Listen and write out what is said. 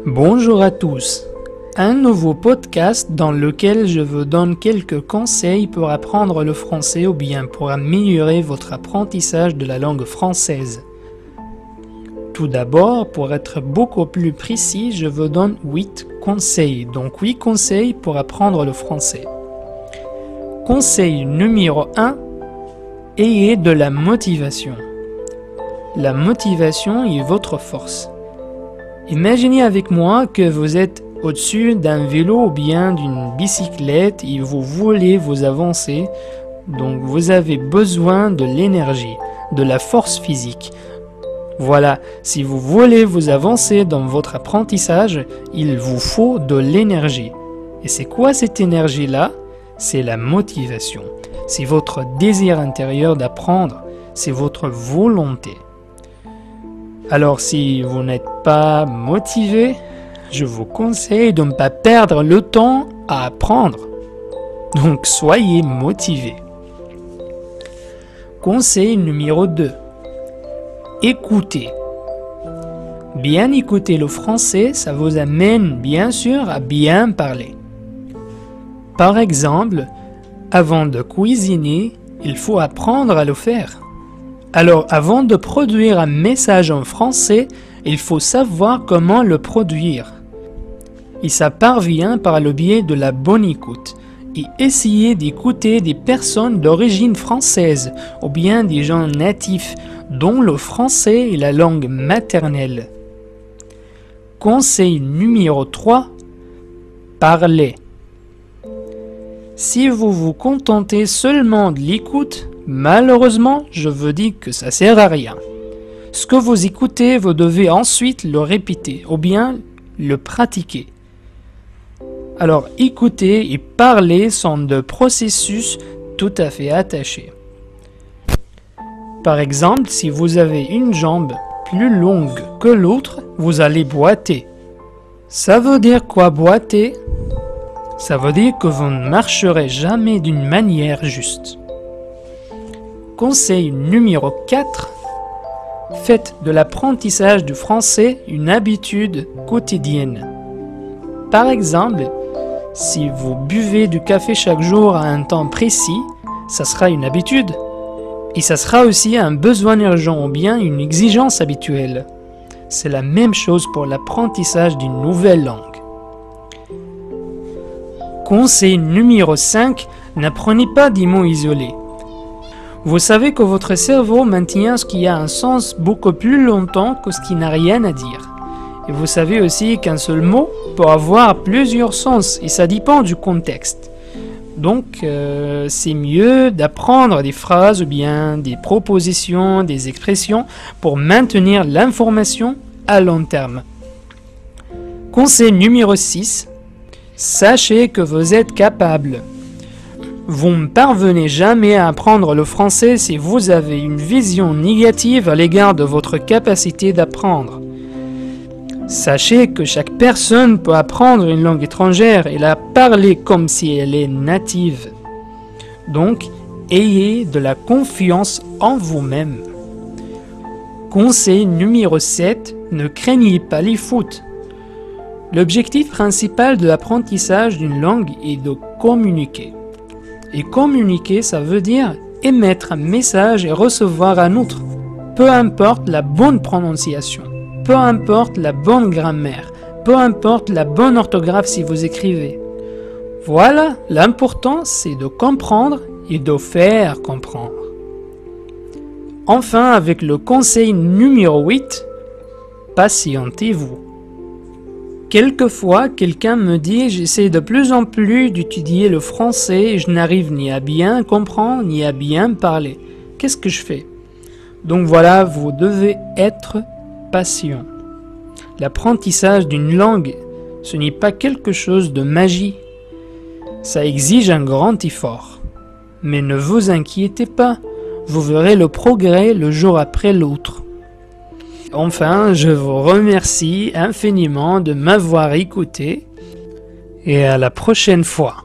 Bonjour à tous, un nouveau podcast dans lequel je vous donne quelques conseils pour apprendre le français ou bien pour améliorer votre apprentissage de la langue française. Tout d'abord, pour être beaucoup plus précis, je vous donne 8 conseils, donc 8 conseils pour apprendre le français. Conseil numéro 1, ayez de la motivation. La motivation est votre force. Imaginez avec moi que vous êtes au-dessus d'un vélo ou bien d'une bicyclette et vous voulez vous avancer, donc vous avez besoin de l'énergie, de la force physique. Voilà, si vous voulez vous avancer dans votre apprentissage, il vous faut de l'énergie. Et c'est quoi cette énergie-là? C'est la motivation. C'est votre désir intérieur d'apprendre, c'est votre volonté. Alors si vous n'êtes pas motivé, je vous conseille de ne pas perdre le temps à apprendre. Donc soyez motivé. Conseil numéro 2. Écoutez. Bien écouter le français, ça vous amène bien sûr à bien parler. Par exemple, avant de cuisiner, il faut apprendre à le faire. Alors, avant de produire un message en français, il faut savoir comment le produire. Et ça parvient par le biais de la bonne écoute. Et essayez d'écouter des personnes d'origine française ou bien des gens natifs dont le français est la langue maternelle. Conseil numéro 3. Parlez. Si vous vous contentez seulement de l'écoute, malheureusement, je vous dis que ça sert à rien. Ce que vous écoutez, vous devez ensuite le répéter ou bien le pratiquer. Alors, écouter et parler sont deux processus tout à fait attachés. Par exemple, si vous avez une jambe plus longue que l'autre, vous allez boiter. Ça veut dire quoi boiter? Ça veut dire que vous ne marcherez jamais d'une manière juste. Conseil numéro 4. Faites de l'apprentissage du français une habitude quotidienne. Par exemple, si vous buvez du café chaque jour à un temps précis, ça sera une habitude. Et ça sera aussi un besoin urgent ou bien une exigence habituelle. C'est la même chose pour l'apprentissage d'une nouvelle langue. Conseil numéro 5. N'apprenez pas des mots isolés. Vous savez que votre cerveau maintient ce qui a un sens beaucoup plus longtemps que ce qui n'a rien à dire. Et vous savez aussi qu'un seul mot peut avoir plusieurs sens et ça dépend du contexte. Donc c'est mieux d'apprendre des phrases ou bien des propositions, des expressions pour maintenir l'information à long terme. Conseil numéro 6. Sachez que vous êtes capable. Vous ne parvenez jamais à apprendre le français si vous avez une vision négative à l'égard de votre capacité d'apprendre. Sachez que chaque personne peut apprendre une langue étrangère et la parler comme si elle est native. Donc, ayez de la confiance en vous-même. Conseil numéro 7. Ne craignez pas les fautes. L'objectif principal de l'apprentissage d'une langue est de communiquer. Et communiquer, ça veut dire émettre un message et recevoir un autre. Peu importe la bonne prononciation, peu importe la bonne grammaire, peu importe la bonne orthographe si vous écrivez. Voilà, l'important c'est de comprendre et de faire comprendre. Enfin, avec le conseil numéro 8, patientez-vous. Quelquefois, quelqu'un me dit « J'essaie de plus en plus d'étudier le français et je n'arrive ni à bien comprendre ni à bien parler. Qu'est-ce que je fais ?» Donc voilà, vous devez être patient. L'apprentissage d'une langue, ce n'est pas quelque chose de magie. Ça exige un grand effort. Mais ne vous inquiétez pas, vous verrez le progrès le jour après l'autre. Enfin, je vous remercie infiniment de m'avoir écouté et à la prochaine fois.